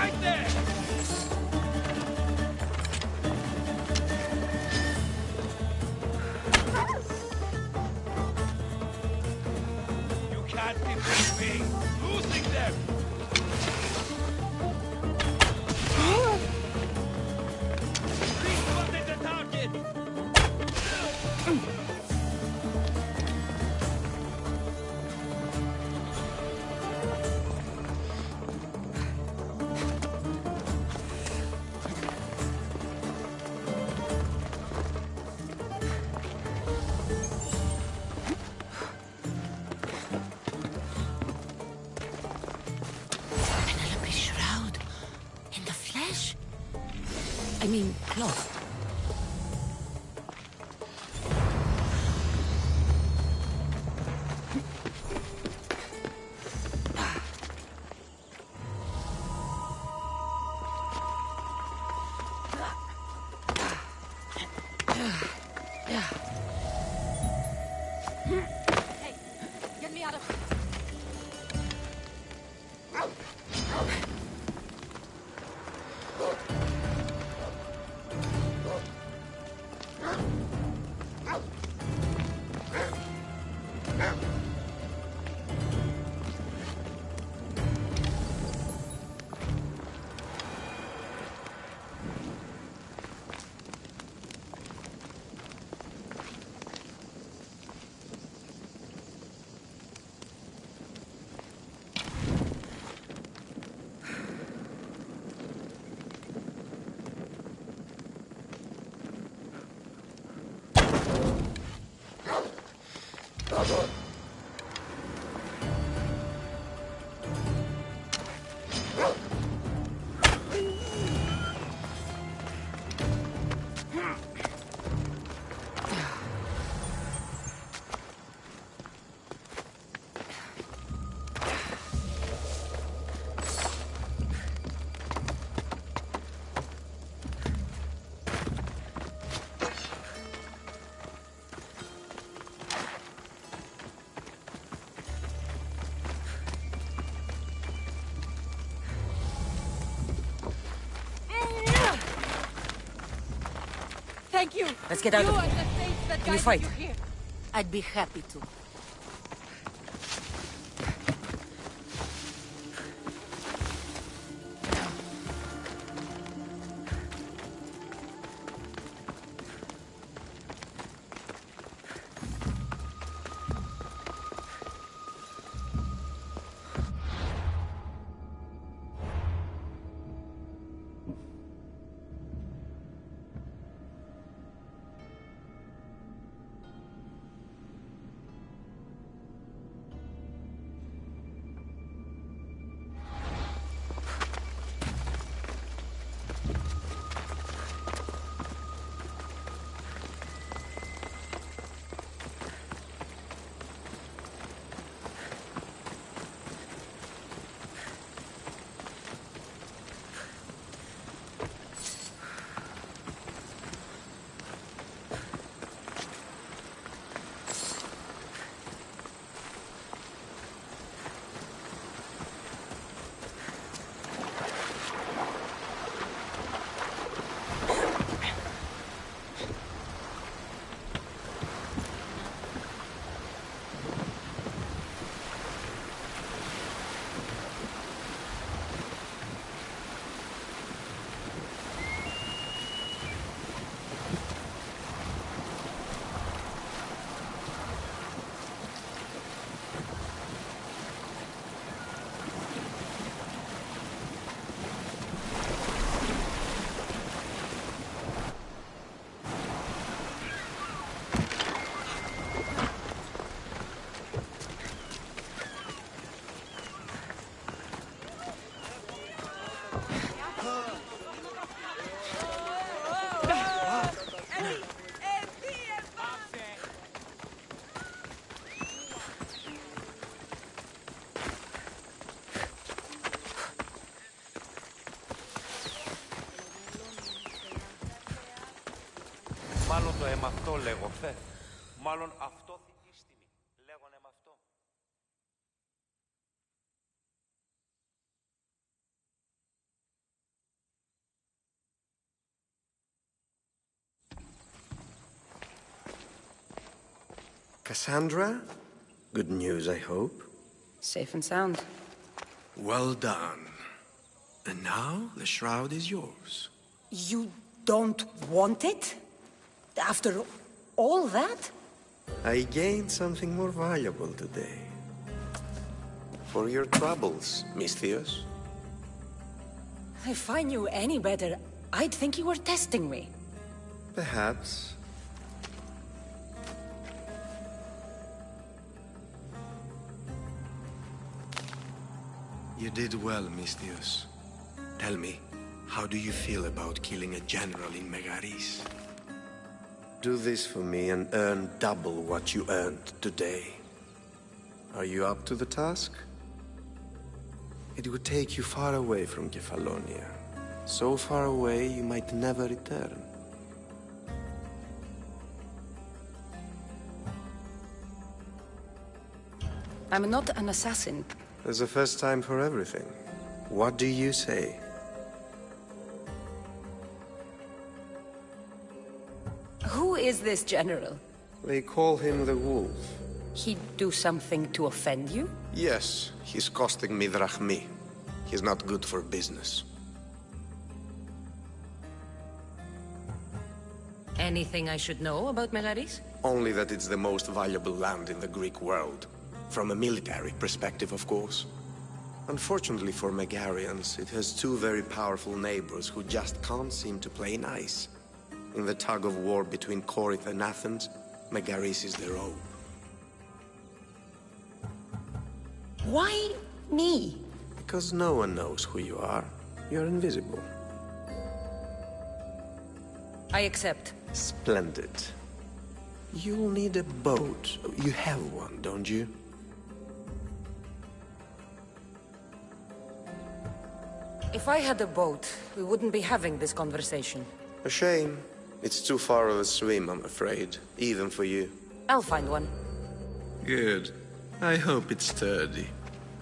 Right there! You can't defeat me! Losing them! Respotted the target! I mean, cloth. Hey, get me out of here. Thank you. Let's get out you of are here. the saints that Can you guided fight? you here. I'd be happy to. Μάλλον το αίμα αυτό λέγω, Φε. Μάλλον αυτό θητίστημη. Λέγον αίμα αυτό. Cassandra? Good news, I hope. Safe and sound. Well done. And now, the shroud is yours. You don't want it? After all that? I gained something more valuable today. For your troubles, Misthios. If I knew any better, I'd think you were testing me. Perhaps. You did well, Misthios. Tell me, how do you feel about killing a general in Megaris? Do this for me and earn double what you earned today. Are you up to the task? It would take you far away from Kefalonia. So far away you might never return. I'm not an assassin. There's a first time for everything. What do you say? Who is this general? They call him the Wolf. He'd do something to offend you? Yes, he's costing me drachmi. He's not good for business. Anything I should know about Megaris? Only that it's the most valuable land in the Greek world. From a military perspective, of course. Unfortunately for Megarians, it has two very powerful neighbors who just can't seem to play nice. In the tug-of-war between Corinth and Athens, Megaris is their own. Why me? Because no one knows who you are. You're invisible. I accept. Splendid. You'll need a boat. You have one, don't you? If I had a boat, we wouldn't be having this conversation. A shame. It's too far of a swim, I'm afraid. Even for you. I'll find one. Good. I hope it's sturdy.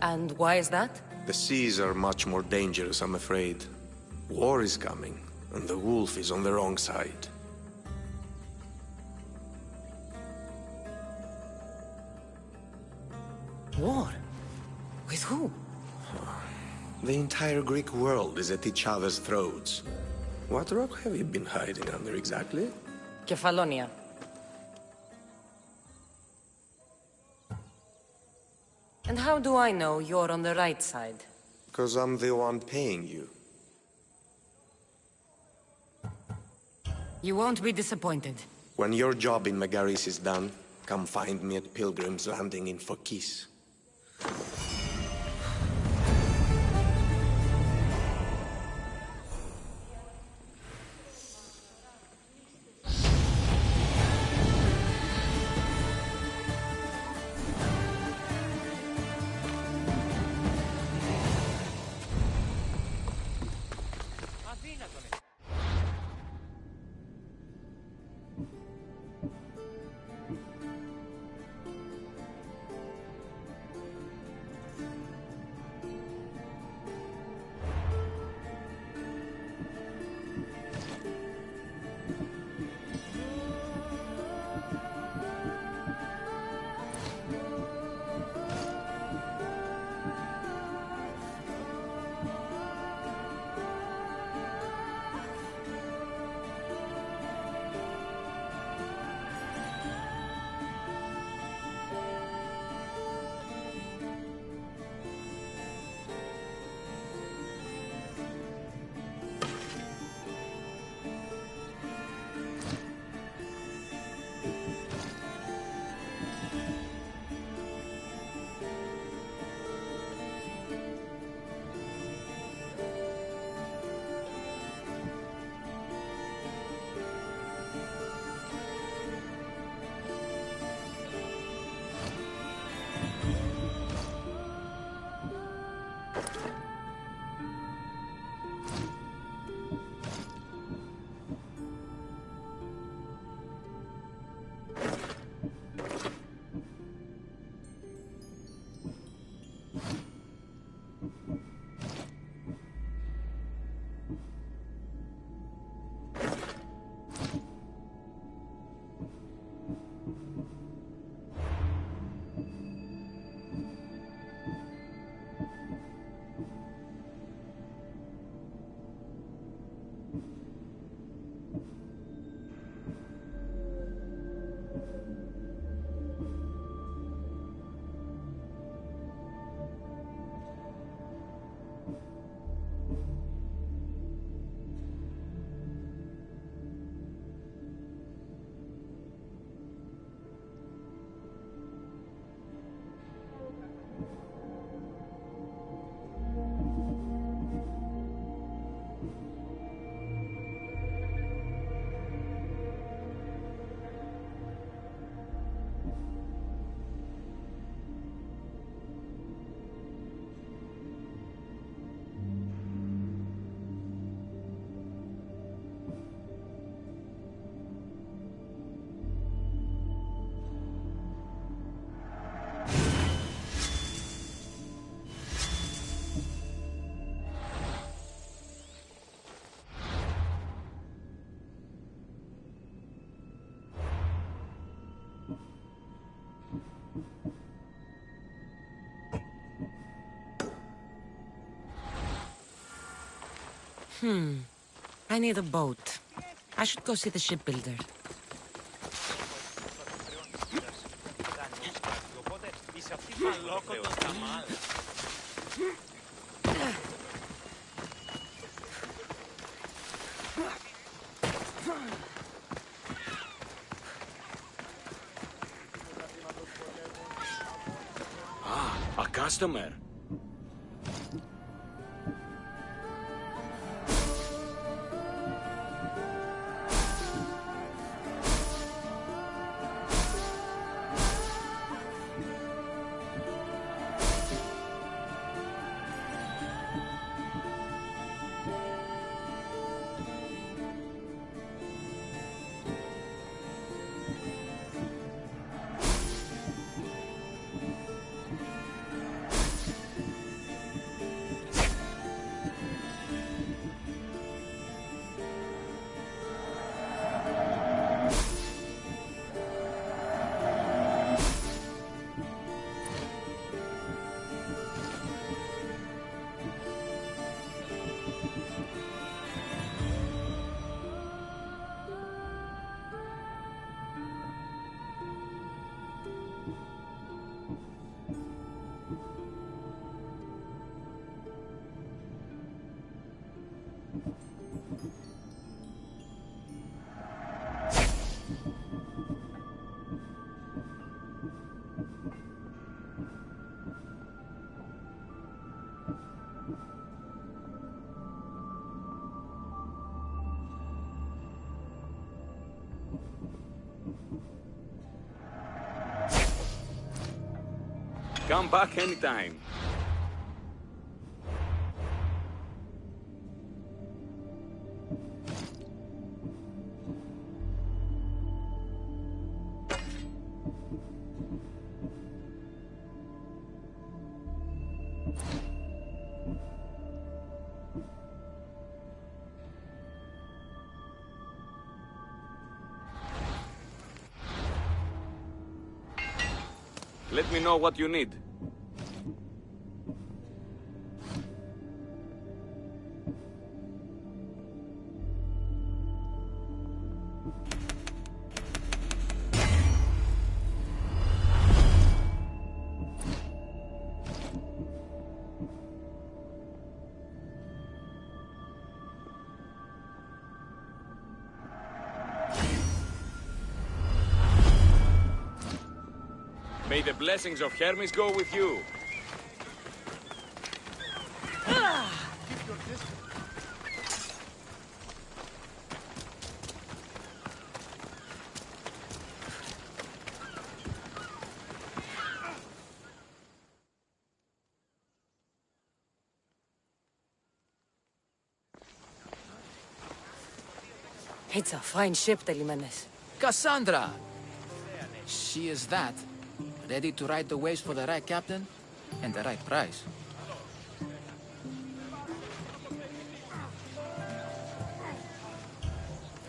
And why is that? The seas are much more dangerous, I'm afraid. War is coming, and the wolf is on the wrong side. War? With who? The entire Greek world is at each other's throats. What rock have you been hiding under exactly? Kefalonia. And how do I know you're on the right side? Because I'm the one paying you. You won't be disappointed. When your job in Megaris is done, come find me at Pilgrim's Landing in Phokis. I need a boat. I should go see the shipbuilder. Οπότε είσαι αυτή που μαλόκο το καμάλ. A customer. Come back anytime. Let me know what you need. May the blessings of Hermes go with you. It's a fine ship, Telimenes. Cassandra! She is that. Ready to ride the waves for the right captain and the right price.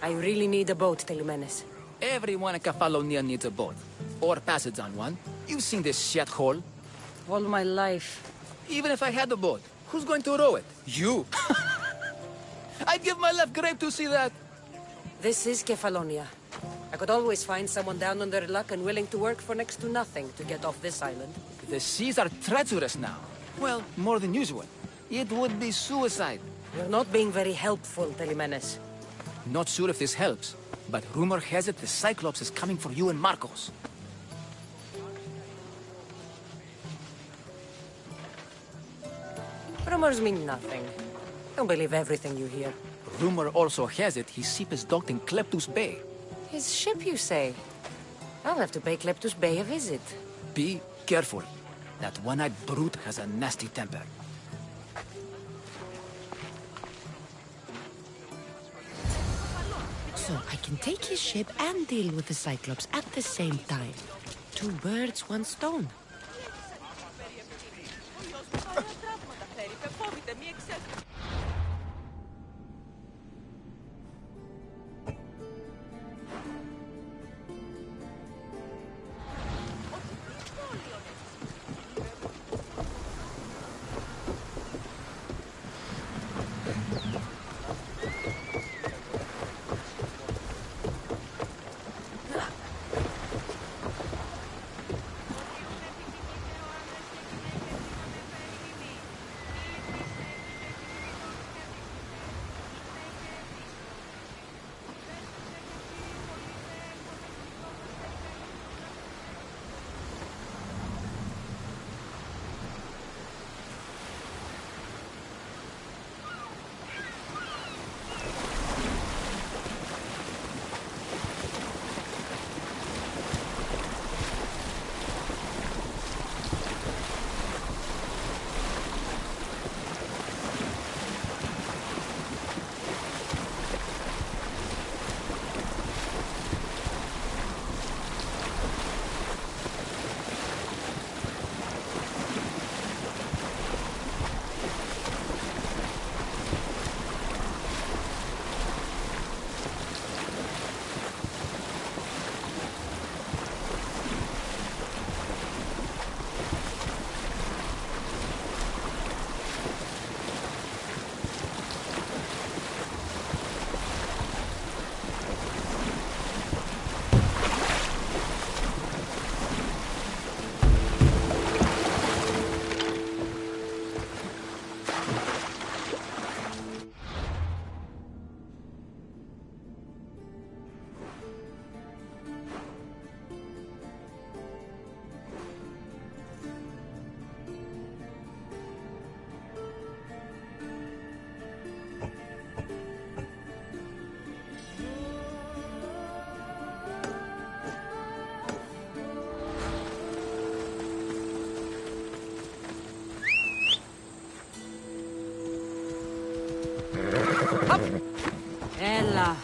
I really need a boat, Telimenes. Everyone in Kefalonia needs a boat. Or passage on one. You've seen this shithole. All my life. Even if I had a boat, who's going to row it? You! I'd give my left grape to see that. This is Kefalonia. I could always find someone down on their luck and willing to work for next to nothing to get off this island. The seas are treacherous now. Well, more than usual. It would be suicide. You're not being very helpful, Telimenes. Not sure if this helps, but rumor has it the Cyclops is coming for you and Marcos. Rumors mean nothing. Don't believe everything you hear. Rumor also has it his ship is docked in Kleptus Bay. His ship, you say? I'll have to pay Kleptus Bay a visit. Be careful. That one-eyed brute has a nasty temper. So I can take his ship and deal with the Cyclops at the same time. Two birds, one stone. Ella.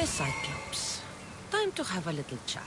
The Cyclops. Time to have a little chat.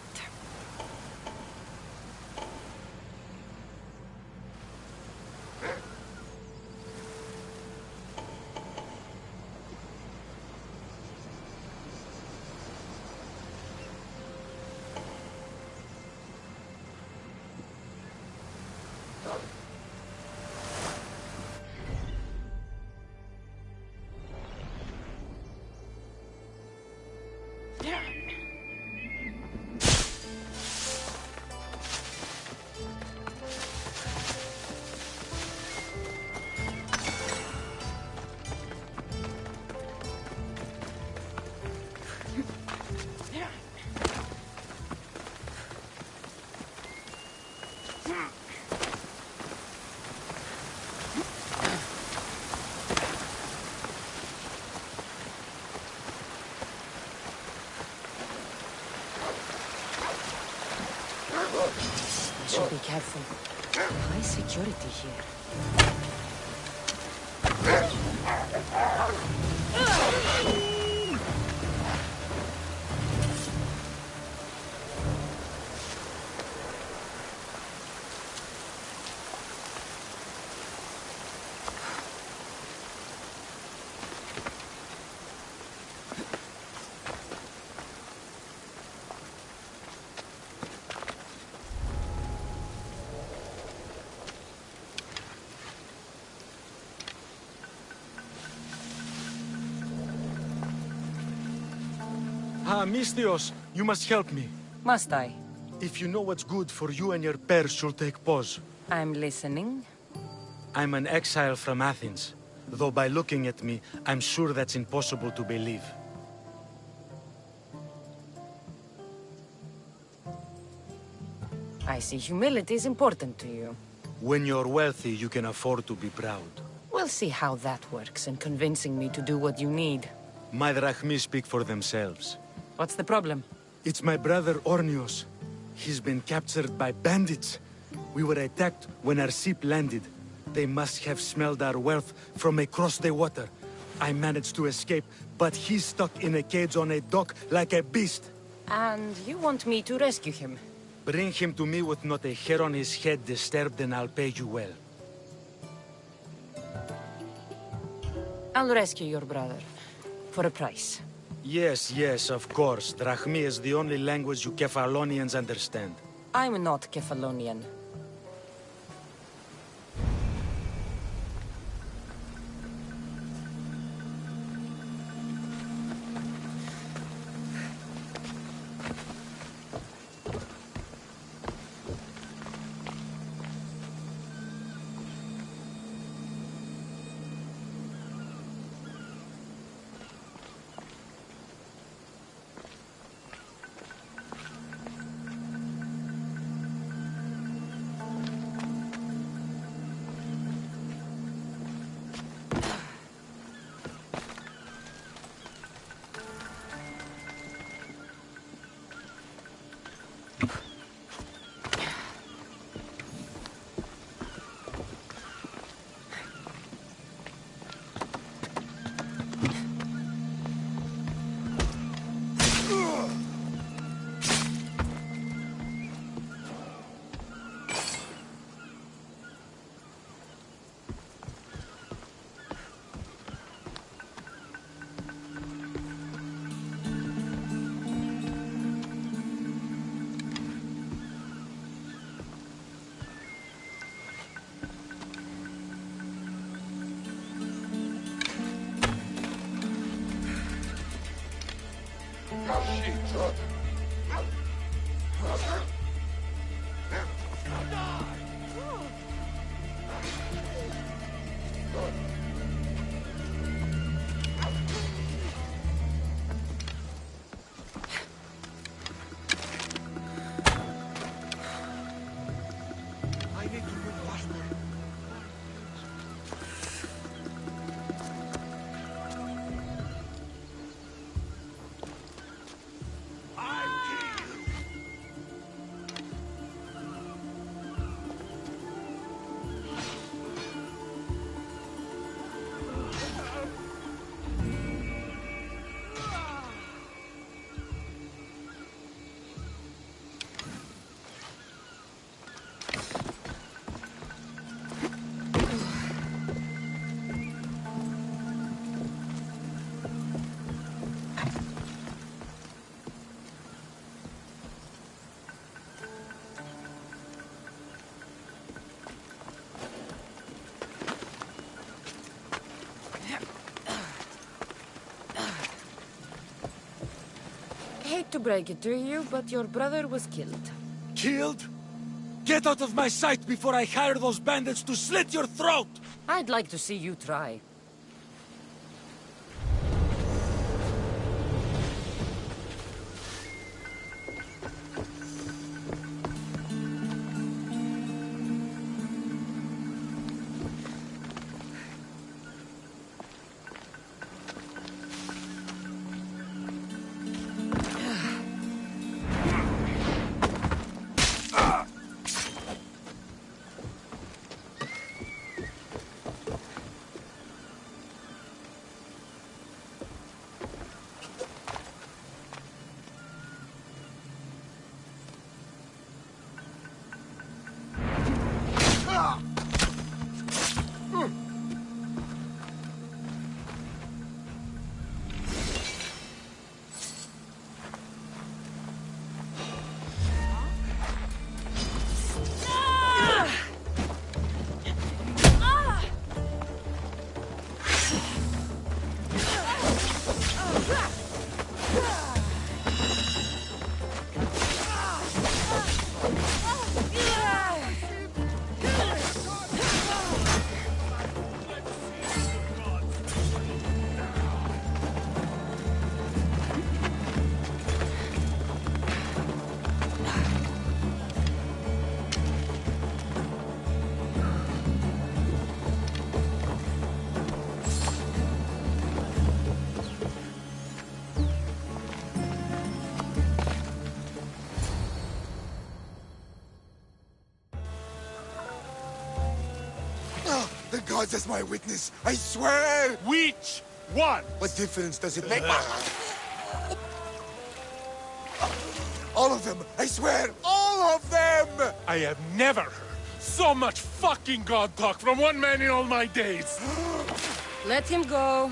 careful. High security here. Mistios, you must help me. Must I? If you know what's good for you and your pairs, you'll take pause. I'm listening. I'm an exile from Athens. Though by looking at me, I'm sure that's impossible to believe. I see humility is important to you. When you're wealthy, you can afford to be proud. We'll see how that works in convincing me to do what you need. My drachmi speak for themselves. What's the problem? It's my brother Ornios. He's been captured by bandits. We were attacked when our ship landed. They must have smelled our wealth from across the water. I managed to escape, but he's stuck in a cage on a dock like a beast. And you want me to rescue him? Bring him to me with not a hair on his head disturbed and I'll pay you well. I'll rescue your brother. For a price. Yes, of course. Drachmi is the only language you Kefalonians understand. I'm not Kefalonian. Hate to break it to you, but your brother was killed. Killed? Get out of my sight before I hire those bandits to slit your throat! I'd like to see you try. gods as my witness, I swear! Which one? What difference does it make? All of them! I swear! All of them! I have never heard so much fucking god talk from one man in all my days. Let him go.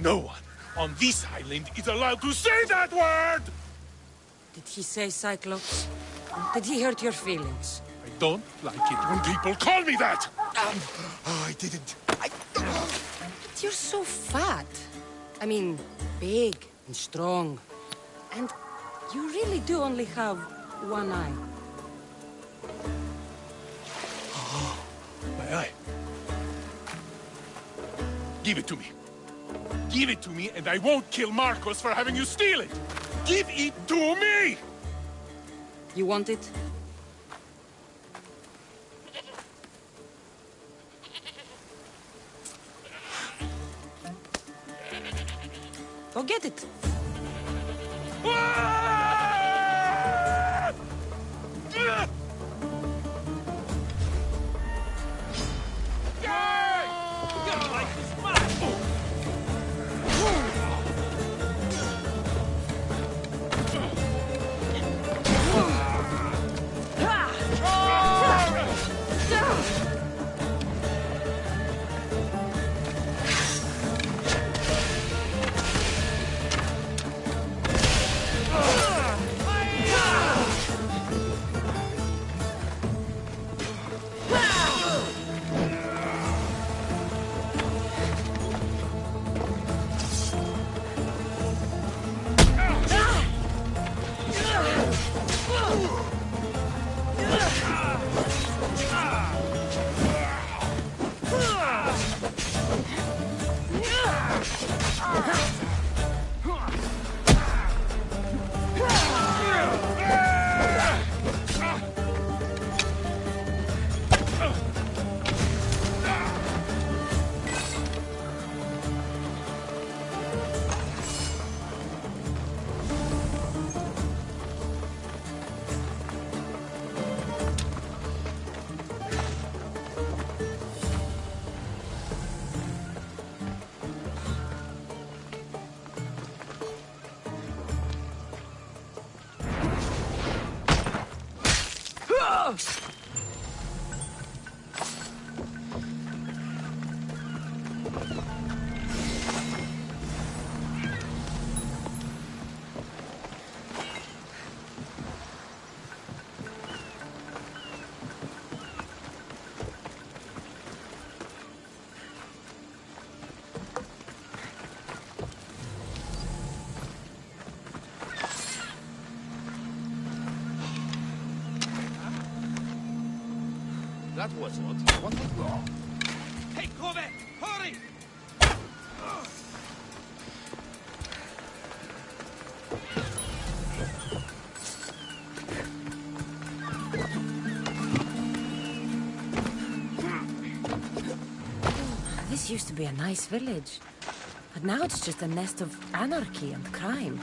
No one on this island is allowed to say that word! Did he say Cyclops? Did he hurt your feelings? I don't like it when people call me that! Oh, I didn't. But you're so fat. I mean, big and strong. And you really do only have one eye. My eye. Give it to me. Give it to me, and I won't kill Marcos for having you steal it! Give it to me! You want it? Go get it. That was odd. What went wrong? Hey, Kove! Hurry! This used to be a nice village. But now it's just a nest of anarchy and crime.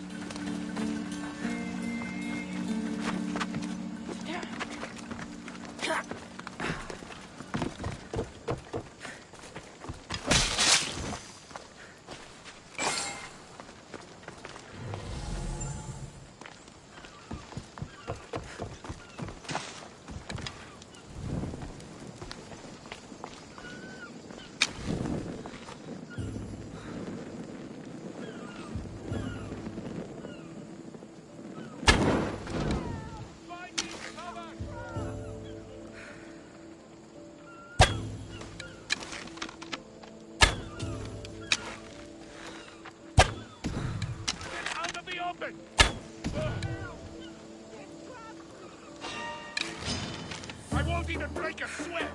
I won't even break a sweat!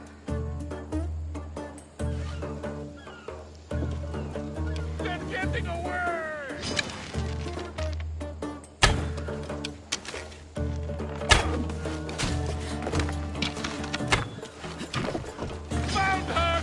They're getting away! Found her!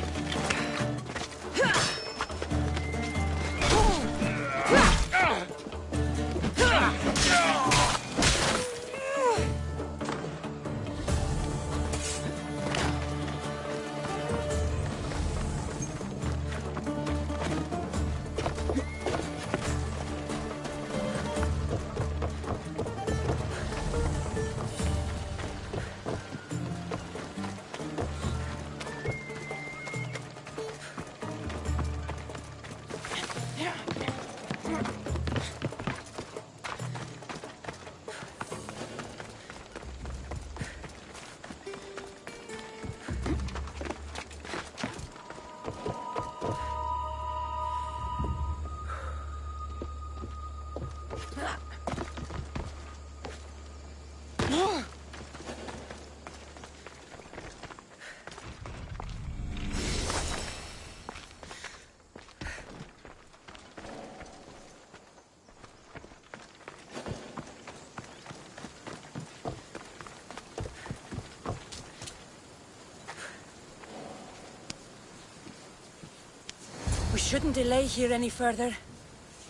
shouldn't delay here any further.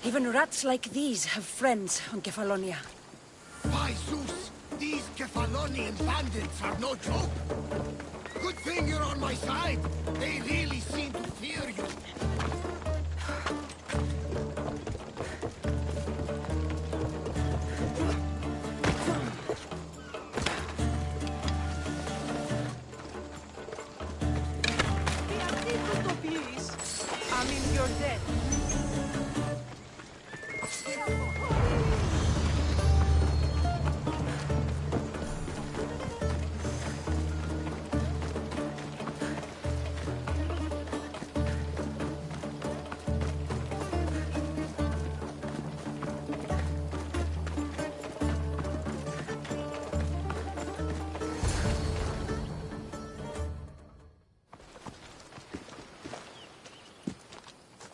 Even rats like these have friends on Kefalonia. By Zeus, these Kefalonian bandits are no joke. Good thing you're on my side. They really seem to fear you. I mean, you're dead.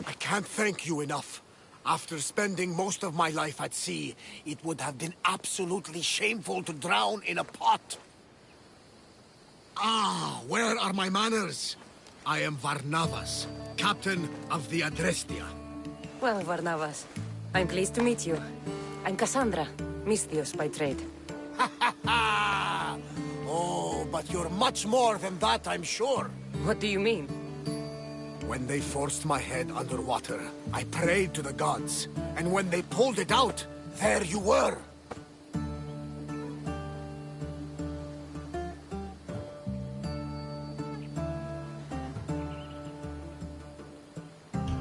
I can't thank you enough. After spending most of my life at sea, it would have been absolutely shameful to drown in a pot. Ah, where are my manners? I am Varnavas, captain of the Adrestia. Well, Varnavas, I'm pleased to meet you. I'm Cassandra, Misthios by trade. Oh, but you're much more than that, I'm sure. What do you mean? When they forced my head underwater, I prayed to the gods. And when they pulled it out, there you were.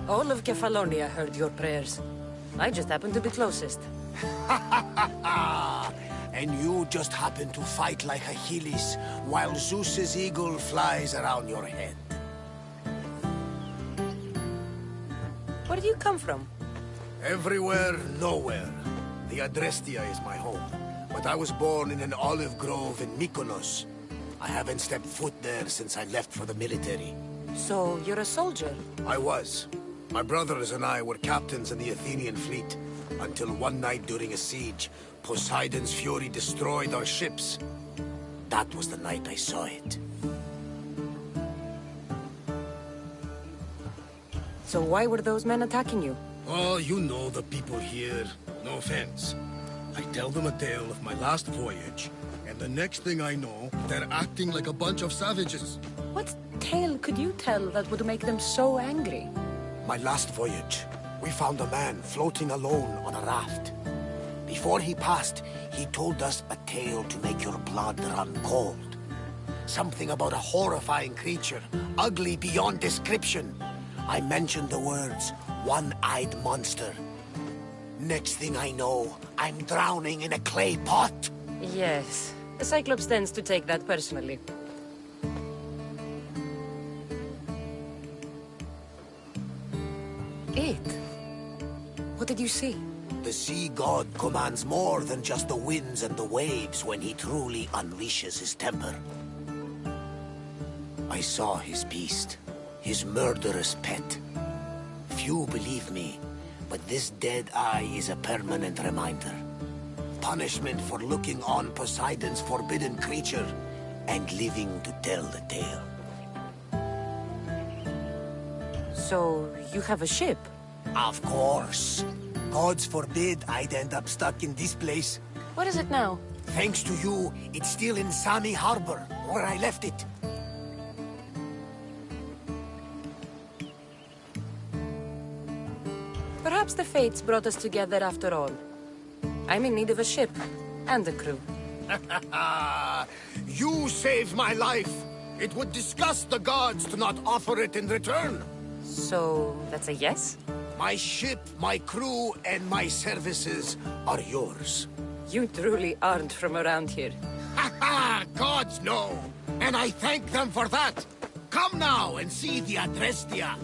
All of Kefalonia heard your prayers. I just happened to be closest. And you just happen to fight like Achilles, while Zeus's eagle flies around your head. Where do you come from? Everywhere, nowhere. The Adrestia is my home. But I was born in an olive grove in Mykonos. I haven't stepped foot there since I left for the military. So, you're a soldier? I was. My brothers and I were captains in the Athenian fleet, until one night during a siege, Poseidon's fury destroyed our ships. That was the night I saw it. So why were those men attacking you? Oh, you know the people here. No offense. I tell them a tale of my last voyage, and the next thing I know, they're acting like a bunch of savages. What tale could you tell that would make them so angry? My last voyage, we found a man floating alone on a raft. Before he passed, he told us a tale to make your blood run cold. Something about a horrifying creature, ugly beyond description. I mentioned the words, one-eyed monster. Next thing I know, I'm drowning in a clay pot. Yes. The Cyclops tends to take that personally. It? What did you see? The sea god commands more than just the winds and the waves when he truly unleashes his temper. I saw his beast, his murderous pet. Few believe me, but this dead eye is a permanent reminder. Punishment for looking on Poseidon's forbidden creature and living to tell the tale. So, you have a ship? Of course. Gods forbid I'd end up stuck in this place. What is it now? Thanks to you, it's still in Sami Harbor, where I left it. Perhaps the fates brought us together after all. I'm in need of a ship, and a crew. You saved my life. It would disgust the gods to not offer it in return. So, that's a yes? My ship, my crew, and my services are yours. You truly aren't from around here. Ha ha! Gods know! And I thank them for that! Come now and see the Adrestia!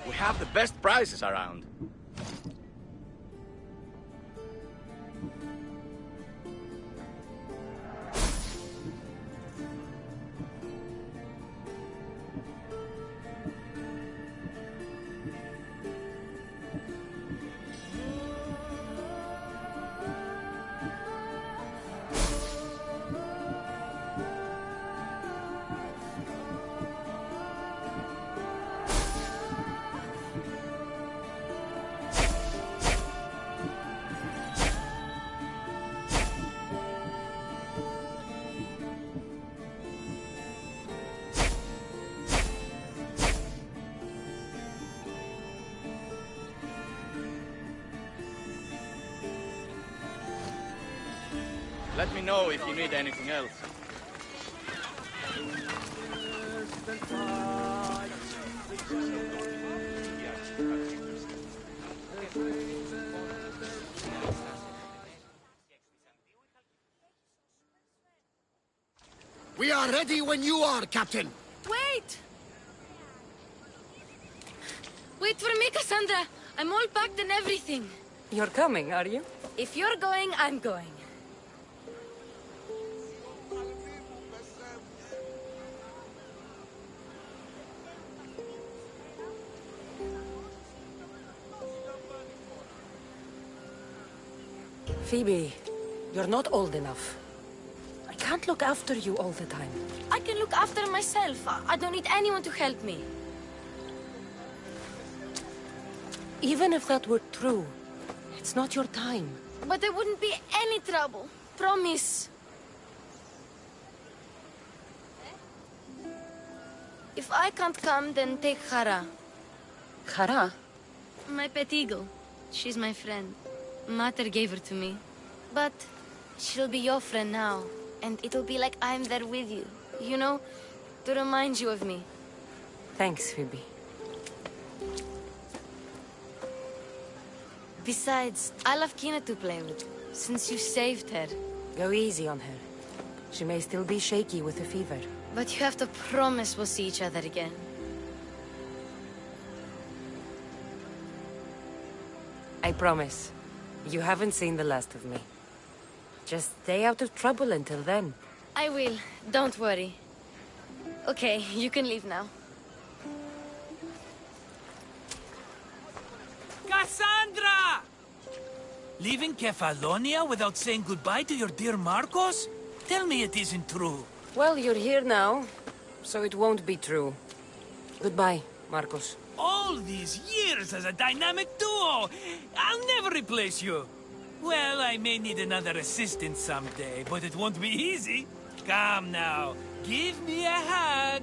We have the best prices around. Let me know if you need anything else. We are ready when you are, Captain. Wait! Wait for me, Cassandra. I'm all packed and everything. You're coming, are you? If you're going, I'm going. Phoebe, you're not old enough. I can't look after you all the time. I can look after myself. I don't need anyone to help me. Even if that were true, it's not your time. But there wouldn't be any trouble. Promise. If I can't come, then take Hara. Hara? My pet eagle. She's my friend. Mater gave her to me. But she'll be your friend now. And it'll be like I'm there with you. You know, to remind you of me. Thanks, Phoebe. Besides, I love Kina to play with, since you saved her. Go easy on her. She may still be shaky with the fever. But you have to promise we'll see each other again. I promise. You haven't seen the last of me. Just stay out of trouble until then. I will. Don't worry. Okay, you can leave now. Cassandra! Leaving Kefalonia without saying goodbye to your dear Marcos? Tell me it isn't true. Well, you're here now, so it won't be true. Goodbye, Marcos. All these years as a dynamic duo! I'll never replace you! Well, I may need another assistant someday, but it won't be easy. Come now, give me a hug!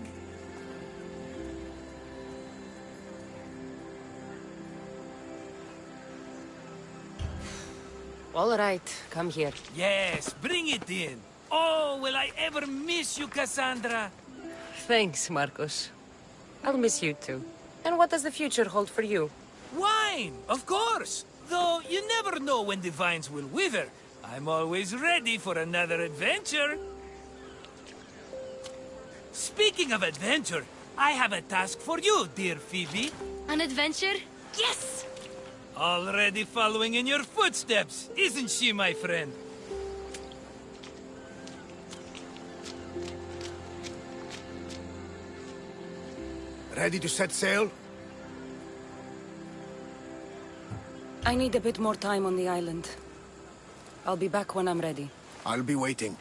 All right, come here. Yes, bring it in. Oh, will I ever miss you, Cassandra? Thanks, Marcos. I'll miss you too. And what does the future hold for you? Wine, of course. Though you never know when the vines will wither. I'm always ready for another adventure. Speaking of adventure, I have a task for you, dear Phoebe. An adventure? Yes! Already following in your footsteps, isn't she, my friend? Ready to set sail? I need a bit more time on the island. I'll be back when I'm ready. I'll be waiting.